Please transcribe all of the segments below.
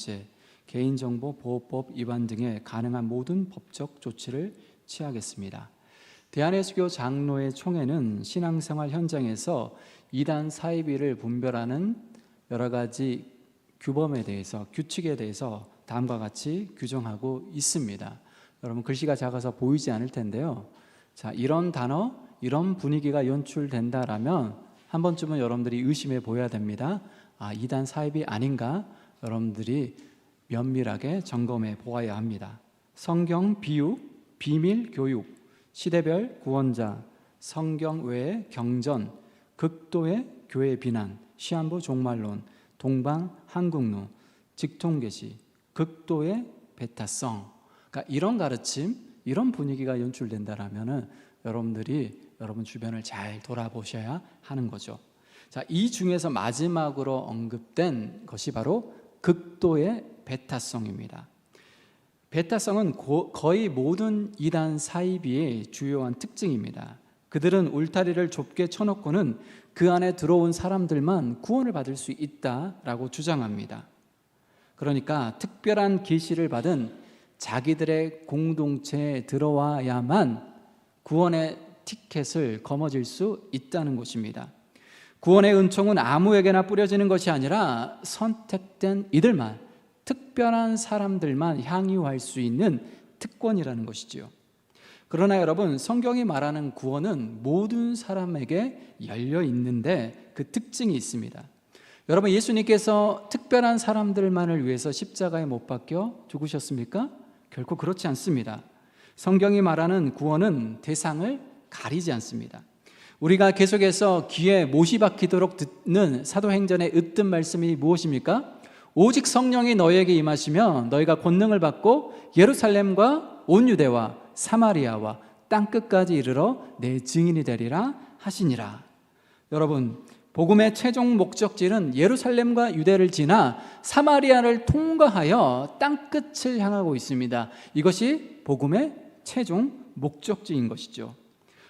번째, 개인정보 보호법 위반 등의 가능한 모든 법적 조치를 취하겠습니다. 대한예수교 장로회 총회는 신앙생활 현장에서 이단 사이비를 분별하는 여러 가지 규범에 대해서, 규칙에 대해서 다음과 같이 규정하고 있습니다. 여러분 글씨가 작아서 보이지 않을 텐데요. 자, 이런 단어, 이런 분위기가 연출된다라면 한 번쯤은 여러분들이 의심해 보여야 됩니다. 이단 사이비 아닌가? 여러분들이 면밀하게 점검해 보아야 합니다. 성경 비유, 비밀 교육, 시대별 구원자, 성경 외의 경전, 극도의 교회 비난, 시한부 종말론, 동방 한국루, 직통계시, 극도의 배타성. 그러니까 이런 가르침, 이런 분위기가 연출된다라면은 여러분들이 여러분 주변을 잘 돌아보셔야 하는 거죠. 자, 이 중에서 마지막으로 언급된 것이 바로 극도의 배타성입니다. 배타성은 거의 모든 이단 사이비의 주요한 특징입니다. 그들은 울타리를 좁게 쳐놓고는 그 안에 들어온 사람들만 구원을 받을 수 있다라고 주장합니다. 그러니까 특별한 계시를 받은 자기들의 공동체에 들어와야만 구원의 티켓을 거머쥘 수 있다는 것입니다. 구원의 은총은 아무에게나 뿌려지는 것이 아니라 선택된 이들만, 특별한 사람들만 향유할 수 있는 특권이라는 것이지요. 그러나 여러분, 성경이 말하는 구원은 모든 사람에게 열려 있는데 그 특징이 있습니다. 여러분, 예수님께서 특별한 사람들만을 위해서 십자가에 못 박혀 죽으셨습니까? 결코 그렇지 않습니다. 성경이 말하는 구원은 대상을 가리지 않습니다. 우리가 계속해서 귀에 못이 박히도록 듣는 사도행전의 으뜸 말씀이 무엇입니까? 오직 성령이 너희에게 임하시면 너희가 권능을 받고 예루살렘과 온 유대와 사마리아와 땅끝까지 이르러 내 증인이 되리라 하시니라. 여러분, 복음의 최종 목적지는 예루살렘과 유대를 지나 사마리아를 통과하여 땅끝을 향하고 있습니다. 이것이 복음의 최종 목적지인 것이죠.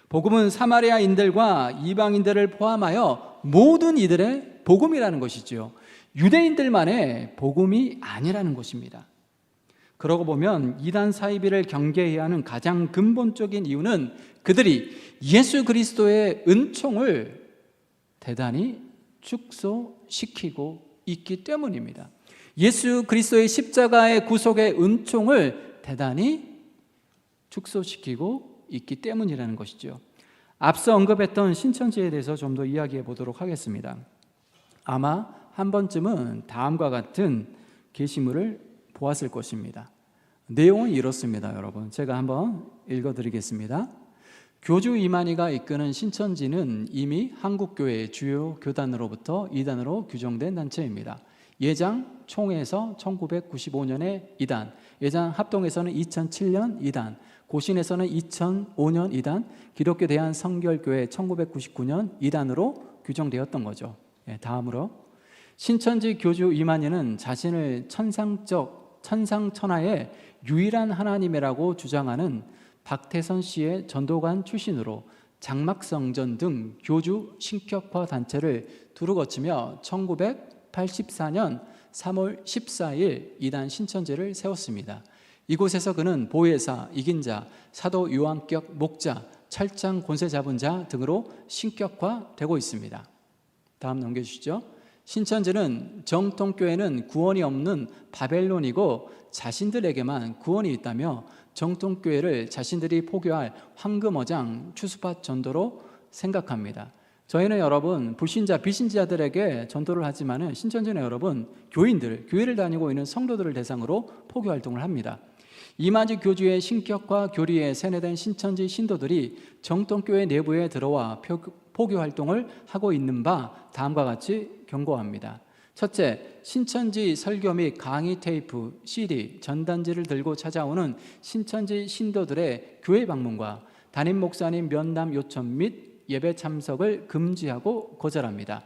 복음은 사마리아인들과 이방인들을 포함하여 모든 이들의 복음이라는 것이죠. 유대인들만의 복음이 아니라는 것입니다. 그러고 보면 이단 사이비를 경계해야 하는 가장 근본적인 이유는 그들이 예수 그리스도의 은총을 대단히 축소시키고 있기 때문입니다. 예수 그리스도의 십자가의 구속의 은총을 대단히 축소시키고 있기 때문이라는 것이죠. 앞서 언급했던 신천지에 대해서 좀 더 이야기해 보도록 하겠습니다. 아마 한 번쯤은 다음과 같은 게시물을 보았을 것입니다. 내용은 이렇습니다. 여러분, 제가 한번 읽어드리겠습니다. 교주 이만희가 이끄는 신천지는 이미 한국교회의 주요 교단으로부터 이단으로 규정된 단체입니다. 예장 총회에서 1995년에 이단, 예장 합동에서는 2007년 이단, 고신에서는 2005년 이단, 기독교 대한성결교회 1999년 이단으로 규정되었던 거죠. 다음으로 신천지 교주 이만희는 자신을 천상천하의 유일한 하나님이라고 주장하는 박태선 씨의 전도관 출신으로 장막성전 등 교주 신격화 단체를 두루 거치며 1984년 3월 14일 이단 신천지를 세웠습니다. 이곳에서 그는 보혜사, 이긴자, 사도 요한격 목자, 철장 권세 잡은 자 등으로 신격화되고 있습니다. 다음 넘겨주시죠. 신천지는 정통교회는 구원이 없는 바벨론이고 자신들에게만 구원이 있다며 정통교회를 자신들이 포교할 황금어장 추수밭 전도로 생각합니다. 저희는 여러분 불신자, 비신자들에게 전도를 하지만 신천지는 여러분 교인들, 교회를 다니고 있는 성도들을 대상으로 포교 활동을 합니다. 이만희 교주의 신격화 교리에 세뇌된 신천지 신도들이 정통교회 내부에 들어와 포교 활동을 하고 있는 바 다음과 같이 경고합니다. 첫째, 신천지 설교 및 강의 테이프, CD, 전단지를 들고 찾아오는 신천지 신도들의 교회 방문과 담임 목사님 면담 요청 및 예배 참석을 금지하고 거절합니다.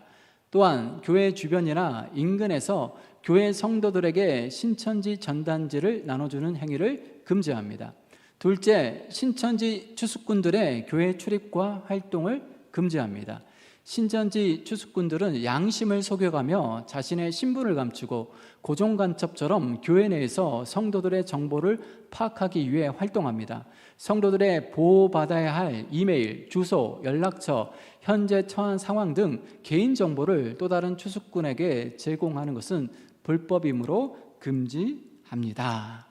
또한 교회 주변이나 인근에서 교회 성도들에게 신천지 전단지를 나눠주는 행위를 금지합니다. 둘째, 신천지 추수꾼들의 교회 출입과 활동을 금지합니다. 신천지 추수꾼들은 양심을 속여가며 자신의 신분을 감추고 고정간첩처럼 교회 내에서 성도들의 정보를 파악하기 위해 활동합니다. 성도들의 보호받아야 할 이메일, 주소, 연락처, 현재 처한 상황 등 개인 정보를 또 다른 추수꾼에게 제공하는 것은 불법이므로 금지합니다.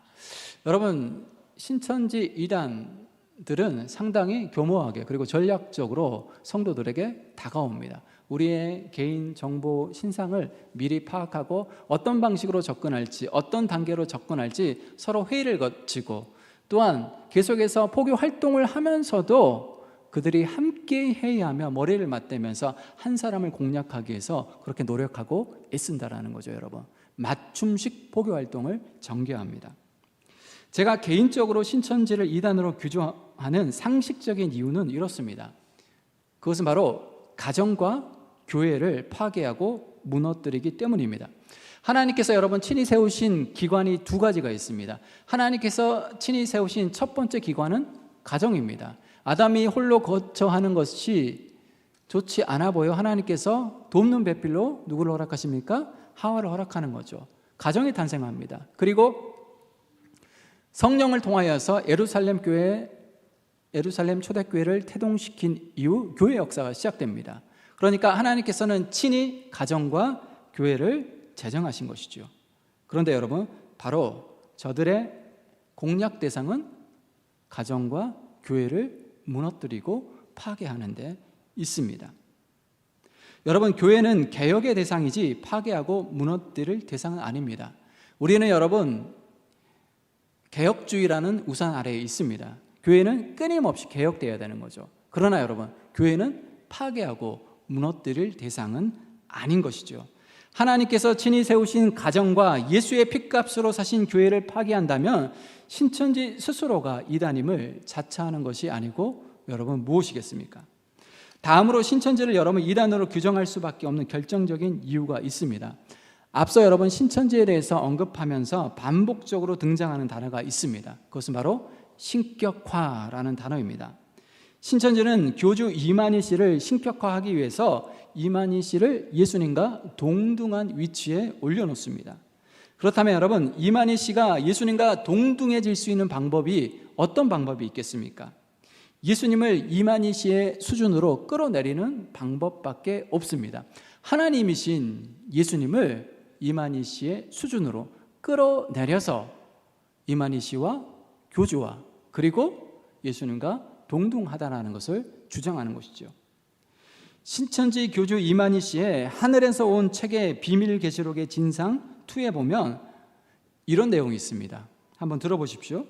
여러분, 신천지 이단들은 상당히 교모하게 그리고 전략적으로 성도들에게 다가옵니다. 우리의 개인 정보 신상을 미리 파악하고 어떤 방식으로 접근할지, 어떤 단계로 접근할지 서로 회의를 거치고, 또한 계속해서 포교 활동을 하면서도 그들이 함께 회의하며 머리를 맞대면서 한 사람을 공략하기 위해서 그렇게 노력하고 애쓴다라는 거죠. 여러분, 맞춤식 포교 활동을 전개합니다. 제가 개인적으로 신천지를 이단으로 규정하는 상식적인 이유는 이렇습니다. 그것은 바로 가정과 교회를 파괴하고 무너뜨리기 때문입니다. 하나님께서 여러분 친히 세우신 기관이 두 가지가 있습니다. 하나님께서 친히 세우신 첫 번째 기관은 가정입니다. 아담이 홀로 거처하는 것이 좋지 않아 보여 하나님께서 돕는 배필로 누구를 허락하십니까? 하와를 허락하는 거죠. 가정이 탄생합니다. 그리고 성령을 통하여서 예루살렘 초대교회를 태동시킨 이후 교회 역사가 시작됩니다. 그러니까 하나님께서는 친히 가정과 교회를 제정하신 것이죠. 그런데 여러분, 바로 저들의 공략 대상은 가정과 교회를 무너뜨리고 파괴하는 데 있습니다. 여러분, 교회는 개혁의 대상이지 파괴하고 무너뜨릴 대상은 아닙니다. 우리는 여러분 개혁주의라는 우산 아래에 있습니다. 교회는 끊임없이 개혁되어야 되는 거죠. 그러나 여러분, 교회는 파괴하고 무너뜨릴 대상은 아닌 것이죠. 하나님께서 친히 세우신 가정과 예수의 핏값으로 사신 교회를 파괴한다면 신천지 스스로가 이단임을 자처하는 것이 아니고 여러분 무엇이겠습니까? 다음으로 신천지를 여러분 이단으로 규정할 수밖에 없는 결정적인 이유가 있습니다. 앞서 여러분 신천지에 대해서 언급하면서 반복적으로 등장하는 단어가 있습니다. 그것은 바로 신격화라는 단어입니다. 신천지는 교주 이만희 씨를 신격화하기 위해서 이만희 씨를 예수님과 동등한 위치에 올려놓습니다. 그렇다면 여러분, 이만희 씨가 예수님과 동등해질 수 있는 방법이 어떤 방법이 있겠습니까? 예수님을 이만희 씨의 수준으로 끌어내리는 방법밖에 없습니다. 하나님이신 예수님을 이만희 씨의 수준으로 끌어내려서 이만희 씨와 교주와 그리고 예수님과 동등하다라는 것을 주장하는 것이죠. 신천지 교주 이만희 씨의 하늘에서 온 책의 비밀 계시록의 진상 2에 보면 이런 내용이 있습니다. 한번 들어보십시오.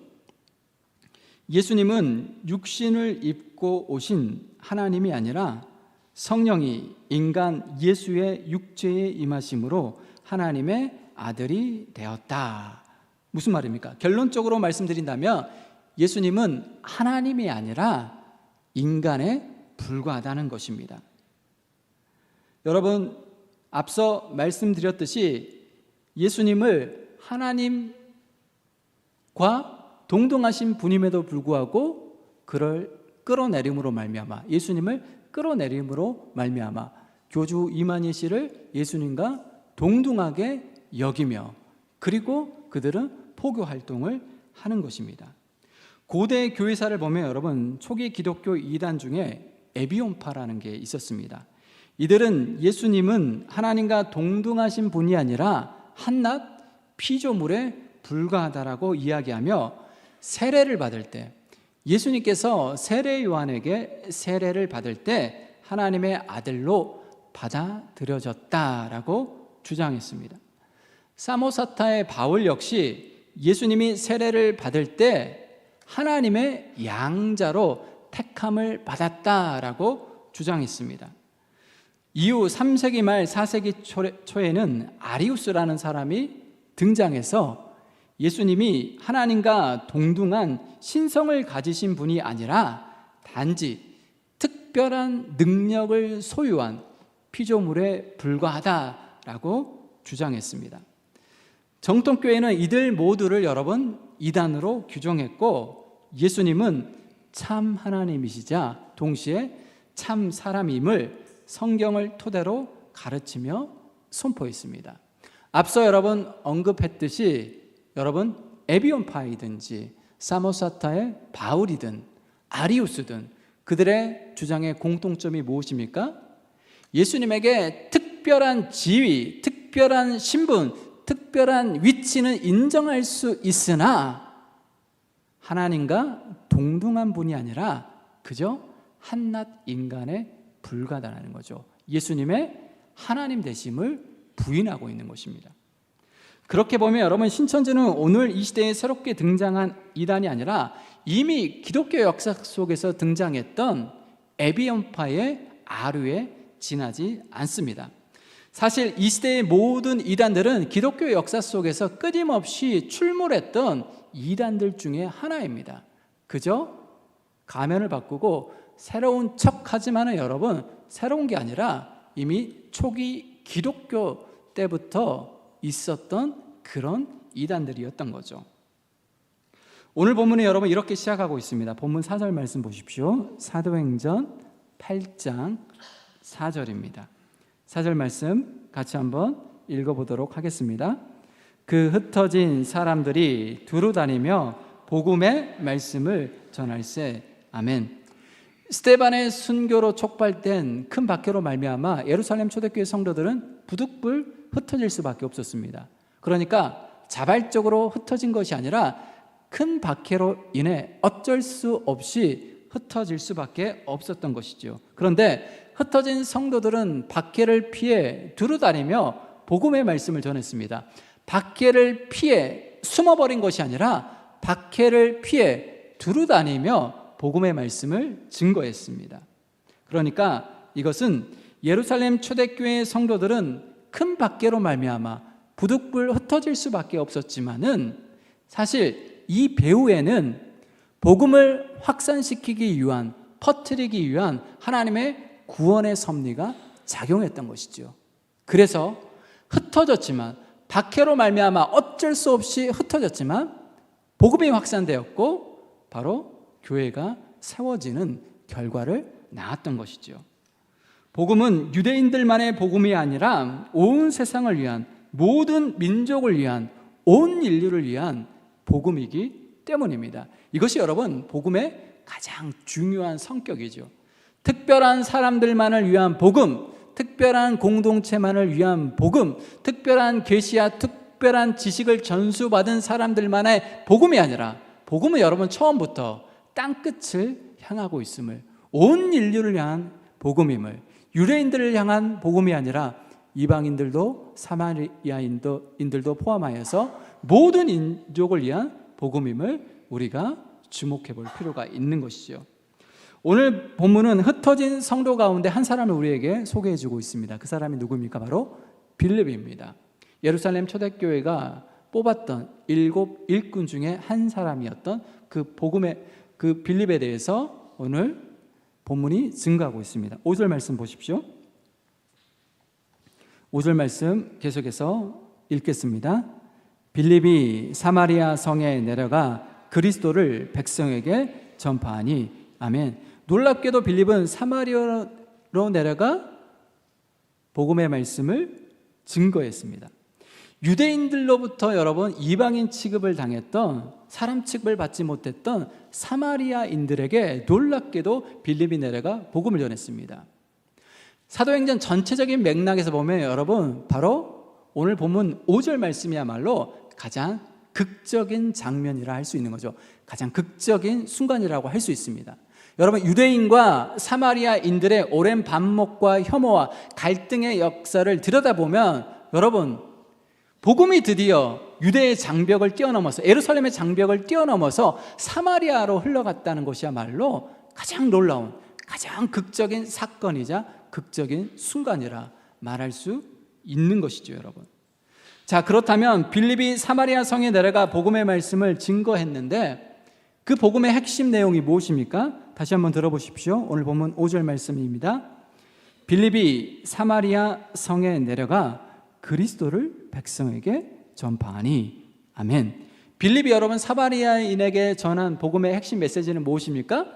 예수님은 육신을 입고 오신 하나님이 아니라 성령이 인간 예수의 육체에 임하심으로 하나님의 아들이 되었다. 무슨 말입니까? 결론적으로 말씀드린다면 예수님은 하나님이 아니라 인간에 불과하다는 것입니다. 여러분, 앞서 말씀드렸듯이 예수님을 하나님과 동등하신 분임에도 불구하고 그를 끌어내림으로 말미암아 예수님을 끌어내림으로 말미암아 교주 이만희 씨를 예수님과 동등하게 여기며 그리고 그들은 포교 활동을 하는 것입니다. 고대 교회사를 보면 여러분 초기 기독교 이단 중에 에비온파라는 게 있었습니다. 이들은 예수님은 하나님과 동등하신 분이 아니라 한낱 피조물에 불과하다라고 이야기하며 세례를 받을 때 예수님께서 세례 요한에게 세례를 받을 때 하나님의 아들로 받아들여졌다라고 주장했습니다. 사모사타의 바울 역시 예수님이 세례를 받을 때 하나님의 양자로 택함을 받았다라고 주장했습니다. 이후 3세기 말 4세기 초에는 아리우스라는 사람이 등장해서 예수님이 하나님과 동등한 신성을 가지신 분이 아니라 단지 특별한 능력을 소유한 피조물에 불과하다라고 주장했습니다. 정통교회는 이들 모두를 여러분 이단으로 규정했고 예수님은 참 하나님이시자 동시에 참 사람임을 성경을 토대로 가르치며 선포했습니다. 앞서 여러분 언급했듯이 여러분 에비온파이든지 사모사타의 바울이든 아리우스든 그들의 주장의 공통점이 무엇입니까? 예수님에게 특별한 지위, 특별한 신분, 특별한 위치는 인정할 수 있으나 하나님과 동등한 분이 아니라 그저 한낱 인간에 불과하다는 거죠. 예수님의 하나님 되심을 부인하고 있는 것입니다. 그렇게 보면 여러분 신천지는 오늘 이 시대에 새롭게 등장한 이단이 아니라 이미 기독교 역사 속에서 등장했던 에비온파의 아류에 지나지 않습니다. 사실 이 시대의 모든 이단들은 기독교 역사 속에서 끊임없이 출몰했던 이단들 중에 하나입니다. 그저 가면을 바꾸고 새로운 척하지만은 여러분 새로운 게 아니라 이미 초기 기독교 때부터 있었던 그런 이단들이었던 거죠. 오늘 본문에 여러분 이렇게 시작하고 있습니다. 본문 4절 말씀 보십시오. 사도행전 8장 4절입니다. 4절 말씀 같이 한번 읽어보도록 하겠습니다. 그 흩어진 사람들이 두루 다니며 복음의 말씀을 전할세. 아멘. 스데반의 순교로 촉발된 큰 박해로 말미암아 예루살렘 초대교회 성도들은 부득불 흩어질 수밖에 없었습니다. 그러니까 자발적으로 흩어진 것이 아니라 큰 박해로 인해 어쩔 수 없이 흩어질 수밖에 없었던 것이죠. 그런데 흩어진 성도들은 박해를 피해 두루 다니며 복음의 말씀을 전했습니다. 박해를 피해 숨어버린 것이 아니라 박해를 피해 두루 다니며 복음의 말씀을 증거했습니다. 그러니까 이것은 예루살렘 초대교회 성도들은 큰 박해로 말미암아 부득불 흩어질 수밖에 없었지만은 사실 이 배후에는 복음을 확산시키기 위한, 퍼뜨리기 위한 하나님의 구원의 섭리가 작용했던 것이죠. 그래서 흩어졌지만 박해로 말미암아 어쩔 수 없이 흩어졌지만 복음이 확산되었고 바로 교회가 세워지는 결과를 낳았던 것이죠. 복음은 유대인들만의 복음이 아니라 온 세상을 위한, 모든 민족을 위한, 온 인류를 위한 복음이기 때문입니다. 이것이 여러분 복음의 가장 중요한 성격이죠. 특별한 사람들만을 위한 복음, 특별한 공동체만을 위한 복음, 특별한 계시와 특별한 지식을 전수받은 사람들만의 복음이 아니라 복음은 여러분 처음부터 땅끝을 향하고 있음을, 온 인류를 향한 복음임을, 유대인들을 향한 복음이 아니라 이방인들도 사마리아인들도 포함하여서 모든 인족을 위한 복음임을 우리가 주목해 볼 필요가 있는 것이죠. 오늘 본문은 흩어진 성도 가운데 한 사람을 우리에게 소개해 주고 있습니다. 그 사람이 누구입니까? 바로 빌립입니다. 예루살렘 초대교회가 뽑았던 7 일꾼 중에 한 사람이었던 그 빌립에 대해서 오늘 본문이 증거하고 있습니다. 5절 말씀 보십시오. 5절 말씀 계속해서 읽겠습니다. 빌립이 사마리아 성에 내려가 그리스도를 백성에게 전파하니. 아멘. 놀랍게도 빌립은 사마리아로 내려가 복음의 말씀을 증거했습니다. 유대인들로부터 여러분 이방인 취급을 당했던, 사람 취급을 받지 못했던 사마리아인들에게 놀랍게도 빌립이 내려가 복음을 전했습니다. 사도행전 전체적인 맥락에서 보면 여러분 바로 오늘 본문 5절 말씀이야말로 가장 극적인 장면이라 할 수 있는 거죠. 가장 극적인 순간이라고 할 수 있습니다. 여러분 유대인과 사마리아인들의 오랜 반목과 혐오와 갈등의 역사를 들여다보면 여러분 복음이 드디어 유대의 장벽을 뛰어넘어서, 예루살렘의 장벽을 뛰어넘어서 사마리아로 흘러갔다는 것이야말로 가장 놀라운, 가장 극적인 사건이자 극적인 순간이라 말할 수 있는 것이죠, 여러분. 자, 그렇다면 빌립이 사마리아 성에 내려가 복음의 말씀을 증거했는데 그 복음의 핵심 내용이 무엇입니까? 다시 한번 들어보십시오. 오늘 본문 5절 말씀입니다. 빌립이 사마리아 성에 내려가 그리스도를 백성에게 전파하니. 아멘. 빌립이 여러분 사마리아인에게 전한 복음의 핵심 메시지는 무엇입니까?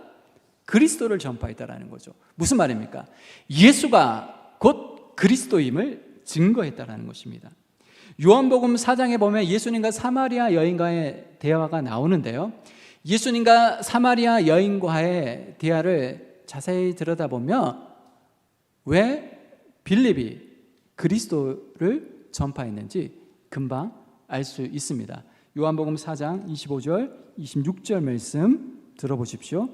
그리스도를 전파했다라는 거죠. 무슨 말입니까? 예수가 곧 그리스도임을 증거했다라는 것입니다. 요한복음 4장에 보면 예수님과 사마리아 여인과의 대화가 나오는데요, 예수님과 사마리아 여인과의 대화를 자세히 들여다보면 왜 빌립이 그리스도를 전파했는지 금방 알 수 있습니다. 요한복음 4장 25절 26절 말씀 들어보십시오.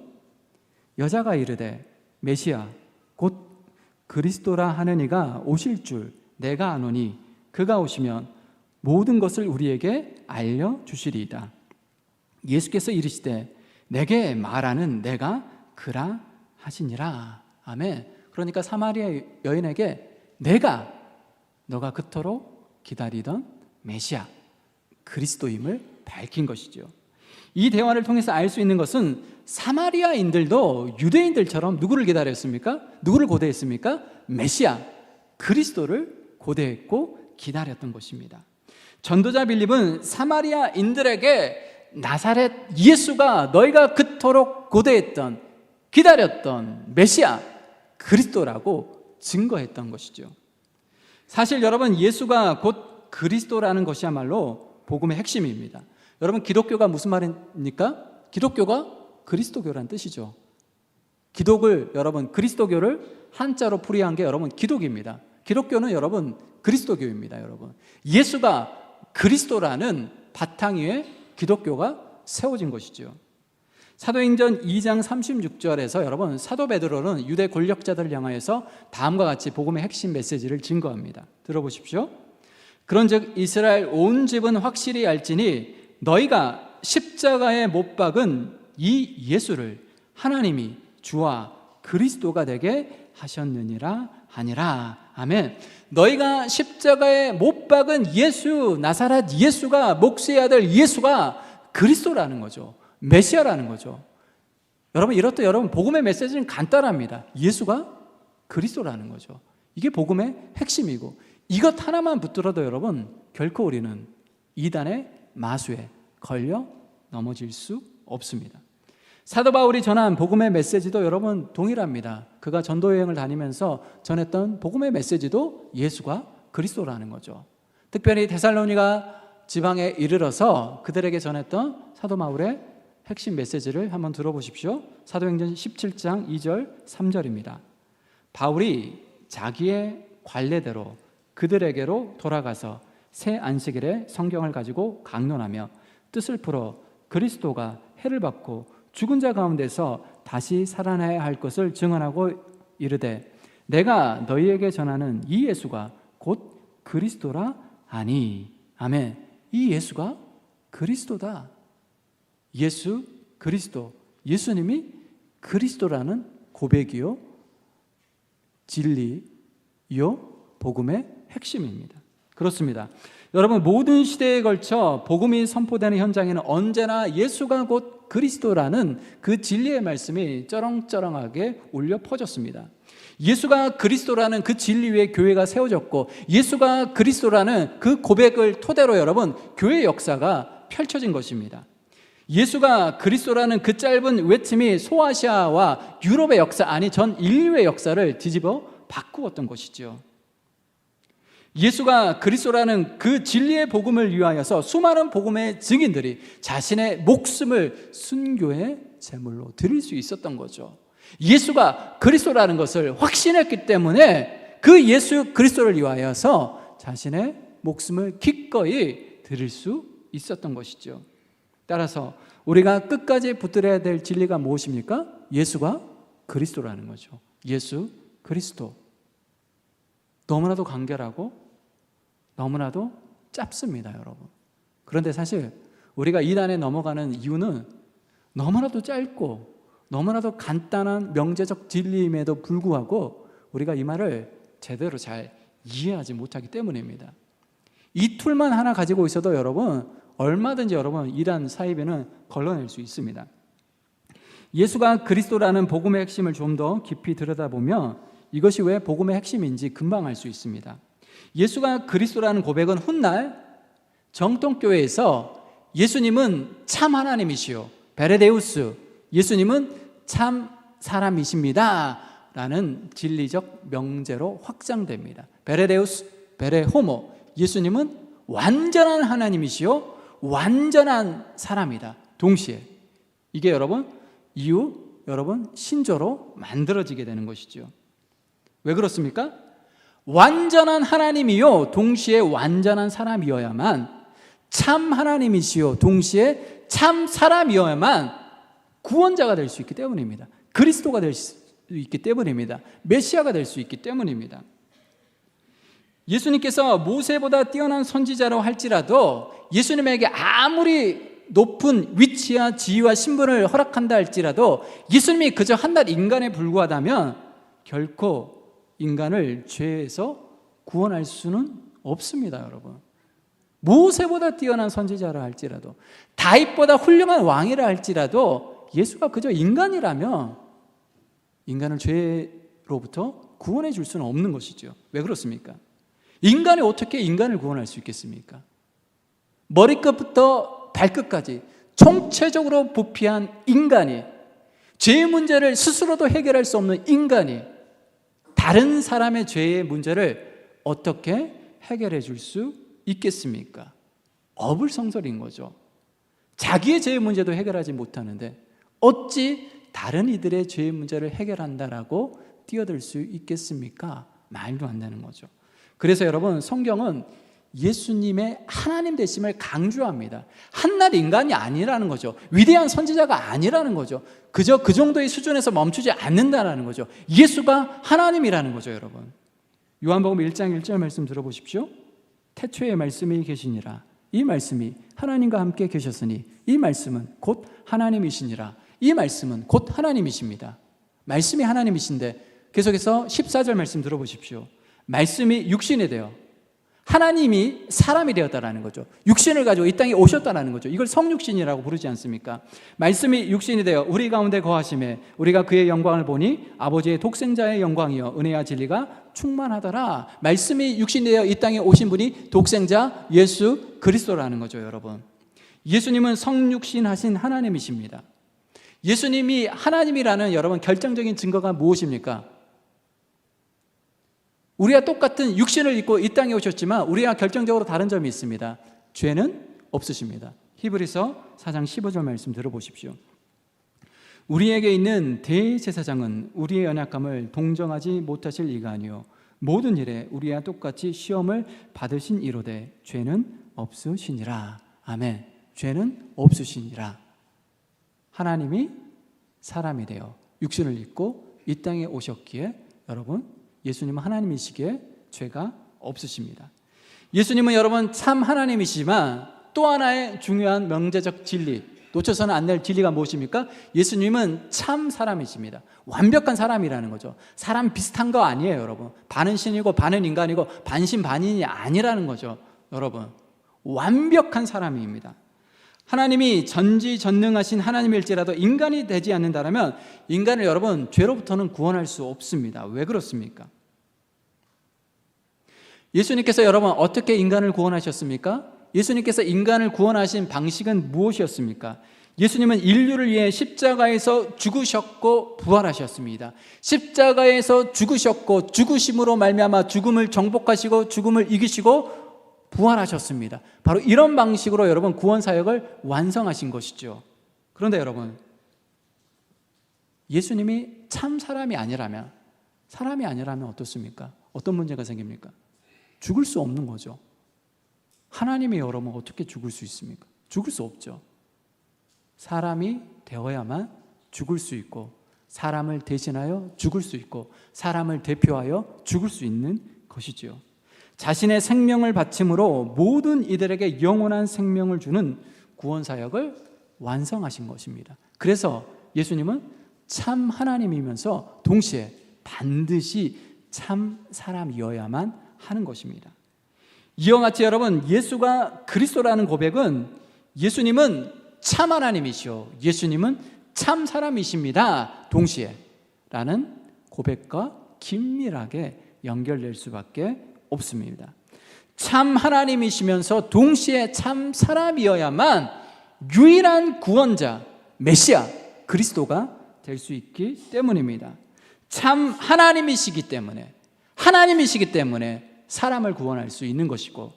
여자가 이르되 메시아 곧 그리스도라 하는 이가 오실 줄 내가 아노니 그가 오시면 모든 것을 우리에게 알려주시리이다. 예수께서 이르시되 내게 말하는 내가 그라 하시니라. 아멘. 그러니까 사마리아 여인에게 내가 너가 그토록 기다리던 메시아 그리스도임을 밝힌 것이죠. 이 대화를 통해서 알 수 있는 것은 사마리아인들도 유대인들처럼 누구를 기다렸습니까? 누구를 고대했습니까? 메시아 그리스도를 고대했고 기다렸던 것입니다. 전도자 빌립은 사마리아인들에게 나사렛 예수가 너희가 그토록 고대했던 기다렸던 메시아 그리스도라고 증거했던 것이죠. 사실 여러분, 예수가 곧 그리스도라는 것이야말로 복음의 핵심입니다. 여러분, 기독교가 무슨 말입니까? 기독교가 그리스도교란 뜻이죠. 기독을 여러분 그리스도교를 한자로 풀이한 게 여러분 기독입니다. 기독교는 여러분 그리스도교입니다. 여러분, 예수가 그리스도라는 바탕 위에 기독교가 세워진 것이죠. 사도행전 2장 36절에서 여러분 사도 베드로는 유대 권력자들을 향하여서 다음과 같이 복음의 핵심 메시지를 증거합니다. 들어보십시오. 그런즉 이스라엘 온 집은 확실히 알지니 너희가 십자가에 못 박은 이 예수를 하나님이 주와 그리스도가 되게 하셨느니라 하니라. 아멘. 너희가 십자가에 못 박은 예수, 나사렛 예수가, 목수의 아들 예수가 그리스도라는 거죠. 메시아라는 거죠. 여러분, 이렇듯 여러분 복음의 메시지는 간단합니다. 예수가 그리스도라는 거죠. 이게 복음의 핵심이고, 이것 하나만 붙들어도 여러분 결코 우리는 이단의 마수에 걸려 넘어질 수 없습니다. 사도 바울이 전한 복음의 메시지도 여러분 동일합니다. 그가 전도 여행을 다니면서 전했던 복음의 메시지도 예수가 그리스도라는 거죠. 특별히 데살로니가 지방에 이르러서 그들에게 전했던 사도 바울의 핵심 메시지를 한번 들어보십시오. 사도행전 17장 2절 3절입니다. 바울이 자기의 관례대로 그들에게로 돌아가서 새 안식일에 성경을 가지고 강론하며 뜻을 풀어 그리스도가 해를 받고 죽은 자 가운데서 다시 살아나야 할 것을 증언하고 이르되 내가 너희에게 전하는 이 예수가 곧 그리스도라 하니. 아멘. 이 예수가 그리스도다. 예수 그리스도, 예수님이 그리스도라는 고백이요 진리요 복음의 핵심입니다. 그렇습니다. 여러분, 모든 시대에 걸쳐 복음이 선포되는 현장에는 언제나 예수가 곧 그리스도라는 그 진리의 말씀이 쩌렁쩌렁하게 울려 퍼졌습니다. 예수가 그리스도라는 그 진리 위에 교회가 세워졌고, 예수가 그리스도라는 그 고백을 토대로 여러분 교회 역사가 펼쳐진 것입니다. 예수가 그리스도라는 그 짧은 외침이 소아시아와 유럽의 역사, 아니 전 인류의 역사를 뒤집어 바꾸었던 것이죠. 예수가 그리스도라는 그 진리의 복음을 위하여서 수많은 복음의 증인들이 자신의 목숨을 순교의 제물로 드릴 수 있었던 거죠. 예수가 그리스도라는 것을 확신했기 때문에 그 예수 그리스도를 위하여서 자신의 목숨을 기꺼이 드릴 수 있었던 것이죠. 따라서 우리가 끝까지 붙들어야 될 진리가 무엇입니까? 예수가 그리스도라는 거죠. 예수 그리스도. 너무나도 간결하고 너무나도 짧습니다, 여러분. 그런데 사실 우리가 이단에 넘어가는 이유는 너무나도 짧고 너무나도 간단한 명제적 진리임에도 불구하고 우리가 이 말을 제대로 잘 이해하지 못하기 때문입니다. 이 툴만 하나 가지고 있어도 여러분 얼마든지 여러분 이단 사이비는 걸러낼 수 있습니다. 예수가 그리스도라는 복음의 핵심을 좀 더 깊이 들여다보면 이것이 왜 복음의 핵심인지 금방 알 수 있습니다. 예수가 그리스도라는 고백은 훗날 정통교회에서 예수님은 참 하나님이시요 베레데우스, 예수님은 참 사람이십니다 라는 진리적 명제로 확장됩니다. 베레데우스, 베레호모, 예수님은 완전한 하나님이시요 완전한 사람이다. 동시에 이게 여러분 신조로 만들어지게 되는 것이죠. 왜 그렇습니까? 완전한 하나님이요 동시에 완전한 사람이어야만, 참 하나님이시요 동시에 참 사람이어야만 구원자가 될 수 있기 때문입니다. 그리스도가 될 수 있기 때문입니다. 메시아가 될 수 있기 때문입니다. 예수님께서 모세보다 뛰어난 선지자라고 할지라도, 예수님에게 아무리 높은 위치와 지위와 신분을 허락한다 할지라도, 예수님이 그저 한낱 인간에 불과하다면 결코 인간을 죄에서 구원할 수는 없습니다. 여러분, 모세보다 뛰어난 선지자라 할지라도, 다윗보다 훌륭한 왕이라 할지라도, 예수가 그저 인간이라면 인간을 죄로부터 구원해 줄 수는 없는 것이죠. 왜 그렇습니까? 인간이 어떻게 인간을 구원할 수 있겠습니까? 머리끝부터 발끝까지 총체적으로 부패한 인간이, 죄의 문제를 스스로도 해결할 수 없는 인간이 다른 사람의 죄의 문제를 어떻게 해결해 줄 수 있겠습니까? 어불성설인 거죠. 자기의 죄의 문제도 해결하지 못하는데 어찌 다른 이들의 죄의 문제를 해결한다라고 뛰어들 수 있겠습니까? 말도 안 되는 거죠. 그래서 여러분, 성경은 예수님의 하나님 되심을 강조합니다. 한낱 인간이 아니라는 거죠. 위대한 선지자가 아니라는 거죠. 그저 그 정도의 수준에서 멈추지 않는다는 거죠. 예수가 하나님이라는 거죠. 여러분, 요한복음 1장 1절 말씀 들어보십시오. 태초에 말씀이 계시니라. 이 말씀이 하나님과 함께 계셨으니 이 말씀은 곧 하나님이시니라. 이 말씀은 곧 하나님이십니다. 말씀이 하나님이신데 계속해서 14절 말씀 들어보십시오. 말씀이 육신이 되어 하나님이 사람이 되었다라는 거죠. 육신을 가지고 이 땅에 오셨다라는 거죠. 이걸 성육신이라고 부르지 않습니까? 말씀이 육신이 되어 우리 가운데 거하심에 우리가 그의 영광을 보니 아버지의 독생자의 영광이여 은혜와 진리가 충만하더라. 말씀이 육신이 되어 이 땅에 오신 분이 독생자 예수 그리스도라는 거죠. 여러분, 예수님은 성육신하신 하나님이십니다. 예수님이 하나님이라는 여러분 결정적인 증거가 무엇입니까? 우리와 똑같은 육신을 입고 이 땅에 오셨지만 우리와 결정적으로 다른 점이 있습니다. 죄는 없으십니다. 히브리서 4장 15절 말씀 들어보십시오. 우리에게 있는 대제사장은 우리의 연약함을 동정하지 못하실 이가 아니요 모든 일에 우리와 똑같이 시험을 받으신 이로되 죄는 없으시니라. 아멘. 죄는 없으시니라. 하나님이 사람이 되어 육신을 입고 이 땅에 오셨기에 여러분, 예수님은 하나님이시기에 죄가 없으십니다. 예수님은 여러분 참 하나님이시지만 또 하나의 중요한 명제적 진리, 놓쳐서는 안 될 진리가 무엇입니까? 예수님은 참 사람이십니다. 완벽한 사람이라는 거죠. 사람 비슷한 거 아니에요. 여러분, 반은 신이고 반은 인간이고 반신반인이 아니라는 거죠. 여러분, 완벽한 사람입니다. 하나님이 전지전능하신 하나님일지라도 인간이 되지 않는다면 인간을 여러분 죄로부터는 구원할 수 없습니다. 왜 그렇습니까? 예수님께서 여러분 어떻게 인간을 구원하셨습니까? 예수님께서 인간을 구원하신 방식은 무엇이었습니까? 예수님은 인류를 위해 십자가에서 죽으셨고 부활하셨습니다. 십자가에서 죽으셨고 죽으심으로 말미암아 죽음을 정복하시고 죽음을 이기시고 부활하셨습니다. 바로 이런 방식으로 여러분 구원 사역을 완성하신 것이죠. 그런데 여러분, 예수님이 참 사람이 아니라면 어떻습니까? 어떤 문제가 생깁니까? 죽을 수 없는 거죠. 하나님이 여러분 어떻게 죽을 수 있습니까? 죽을 수 없죠. 사람이 되어야만 죽을 수 있고, 사람을 대신하여 죽을 수 있고, 사람을 대표하여 죽을 수 있는 것이지요. 자신의 생명을 바침으로 모든 이들에게 영원한 생명을 주는 구원 사역을 완성하신 것입니다. 그래서 예수님은 참 하나님이면서 동시에 반드시 참 사람이어야만 하는 것입니다. 이와 같이 여러분, 예수가 그리스도라는 고백은 예수님은 참 하나님이시오, 예수님은 참 사람이십니다, 동시에 라는 고백과 긴밀하게 연결될 수밖에 없습니다. 참 하나님이시면서 동시에 참 사람이어야만 유일한 구원자 메시아 그리스도가 될 수 있기 때문입니다. 참 하나님이시기 때문에 사람을 구원할 수 있는 것이고,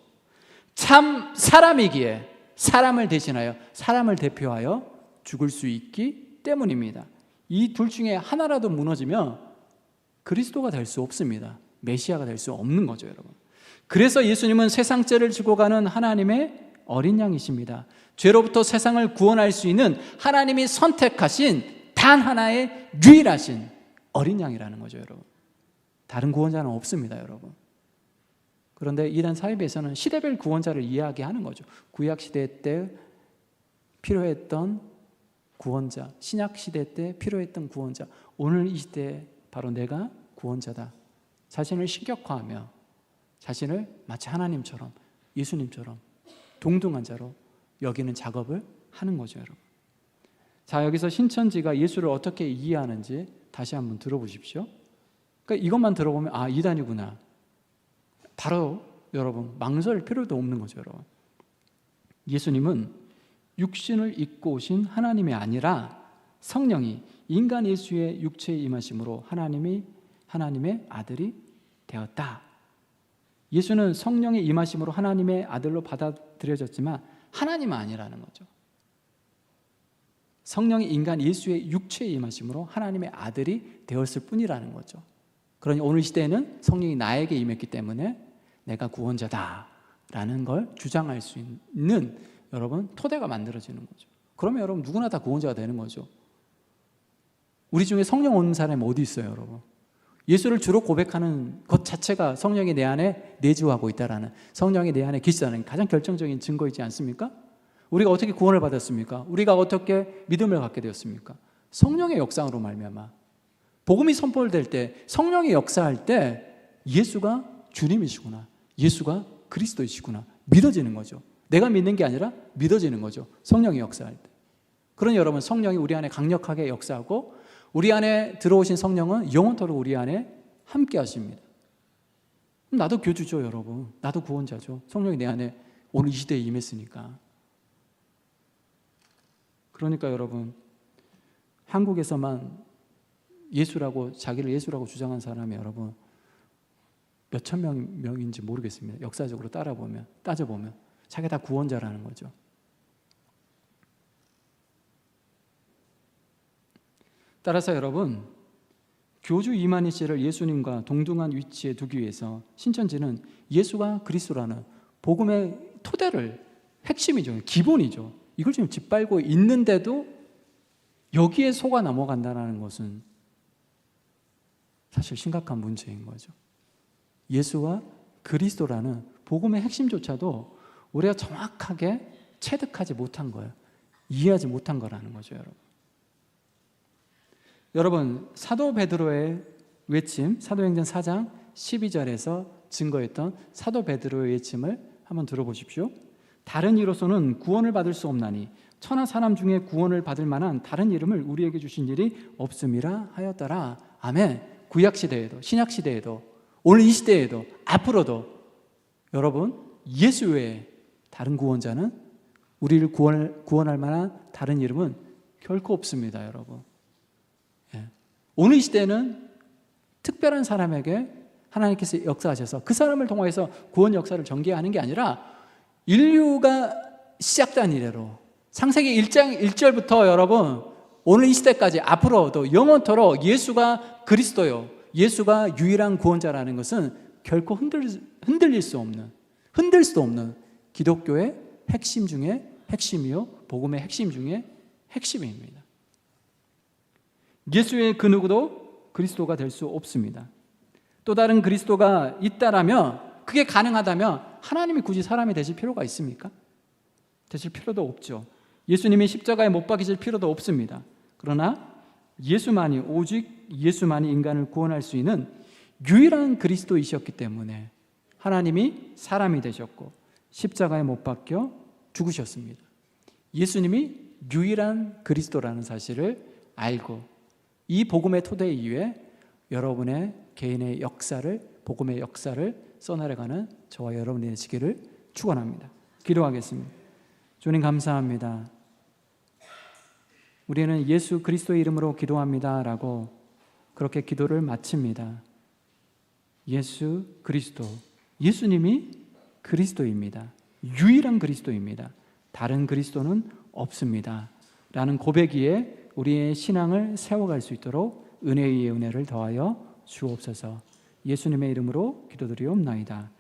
참 사람이기에 사람을 대신하여, 사람을 대표하여 죽을 수 있기 때문입니다. 이 둘 중에 하나라도 무너지면 그리스도가 될 수 없습니다. 메시아가 될 수 없는 거죠, 여러분. 그래서 예수님은 세상 죄를 지고 가는 하나님의 어린 양이십니다. 죄로부터 세상을 구원할 수 있는 하나님이 선택하신 단 하나의 유일하신 어린 양이라는 거죠, 여러분. 다른 구원자는 없습니다, 여러분. 그런데 이단 사이비에서는 시대별 구원자를 이야기하는 거죠. 구약 시대 때 필요했던 구원자, 신약 시대 때 필요했던 구원자, 오늘 이 시대에 바로 내가 구원자다. 자신을 신격화하며 자신을 마치 하나님처럼, 예수님처럼 동등한 자로 여기는 작업을 하는 거죠, 여러분. 자, 여기서 신천지가 예수를 어떻게 이해하는지 다시 한번 들어보십시오. 그러니까 이것만 들어보면 아, 이단이구나. 바로 여러분 망설일 필요도 없는 거죠, 여러분. 예수님은 육신을 입고 오신 하나님이 아니라 성령이 인간 예수의 육체에 임하심으로 하나님의 아들이 되었다. 예수는 성령의 임하심으로 하나님의 아들로 받아들여졌지만 하나님은 아니라는 거죠. 성령이 인간 예수의 육체에 임하심으로 하나님의 아들이 되었을 뿐이라는 거죠. 그러니 오늘 시대에는 성령이 나에게 임했기 때문에 내가 구원자다라는 걸 주장할 수 있는 여러분 토대가 만들어지는 거죠. 그러면 여러분 누구나 다 구원자가 되는 거죠. 우리 중에 성령 온 사람이 어디 있어요, 여러분? 예수를 주로 고백하는 것 자체가 성령이 내 안에 내주하고 있다라는, 성령이 내 안에 계시다는 가장 결정적인 증거이지 않습니까? 우리가 어떻게 구원을 받았습니까? 우리가 어떻게 믿음을 갖게 되었습니까? 성령의 역사로 말미암아. 복음이 선포될 때, 성령이 역사할 때 예수가 주님이시구나, 예수가 그리스도이시구나 믿어지는 거죠. 내가 믿는 게 아니라 믿어지는 거죠, 성령이 역사할 때. 그러니 여러분, 성령이 우리 안에 강력하게 역사하고 우리 안에 들어오신 성령은 영원토록 우리 안에 함께 하십니다. 나도 교주죠, 여러분. 나도 구원자죠. 성령이 내 안에 오늘 이 시대에 임했으니까. 그러니까 여러분, 한국에서만 자기를 예수라고 주장한 사람이 여러분 몇천 명인지 모르겠습니다. 역사적으로 따져보면 자기가 다 구원자라는 거죠. 따라서 여러분, 교주 이만희 씨를 예수님과 동등한 위치에 두기 위해서 신천지는 예수가 그리스도라는 복음의 토대를, 핵심이죠, 기본이죠, 이걸 지금 짓밟고 있는데도 여기에 속아 넘어간다는 것은 사실 심각한 문제인 거죠. 예수와 그리스도라는 복음의 핵심조차도 우리가 정확하게 체득하지 못한 거예요. 이해하지 못한 거라는 거죠, 여러분. 여러분, 사도 베드로의 외침, 사도행전 4장 12절에서 증거했던 사도 베드로의 외침을 한번 들어보십시오. 다른 이로서는 구원을 받을 수 없나니 천하 사람 중에 구원을 받을 만한 다른 이름을 우리에게 주신 일이 없음이라 하였더라. 아멘. 구약 시대에도 신약 시대에도 오늘 이 시대에도 앞으로도 여러분, 예수 외에 다른 구원자는, 우리를 구원할 만한 다른 이름은 결코 없습니다, 여러분. 오늘 이 시대는 특별한 사람에게 하나님께서 역사하셔서 그 사람을 통해서 구원 역사를 전개하는 게 아니라 인류가 시작된 이래로 창세기 1장 1절부터 여러분 오늘 이 시대까지 앞으로도 영원토록 예수가 그리스도요, 예수가 유일한 구원자라는 것은 결코 흔들 수도 없는 기독교의 핵심 중에 핵심이요, 복음의 핵심 중에 핵심입니다. 예수의 그 누구도 그리스도가 될 수 없습니다. 또 다른 그리스도가 있다라면, 그게 가능하다면 하나님이 굳이 사람이 되실 필요가 있습니까? 되실 필요도 없죠. 예수님이 십자가에 못 박히실 필요도 없습니다. 그러나 예수만이, 오직 예수만이 인간을 구원할 수 있는 유일한 그리스도이셨기 때문에 하나님이 사람이 되셨고 십자가에 못 박혀 죽으셨습니다. 예수님이 유일한 그리스도라는 사실을 알고 이 복음의 토대 이후에 여러분의 개인의 역사를, 복음의 역사를 써나가는 저와 여러분이 되시기를 축원합니다. 기도하겠습니다. 주님 감사합니다. 우리는 예수 그리스도의 이름으로 기도합니다라고 그렇게 기도를 마칩니다. 예수 그리스도, 예수님이 그리스도입니다. 유일한 그리스도입니다. 다른 그리스도는 없습니다. 라는 고백 위에 우리의 신앙을 세워갈 수 있도록 은혜 위에 은혜를 더하여 주옵소서. 예수님의 이름으로 기도드리옵나이다.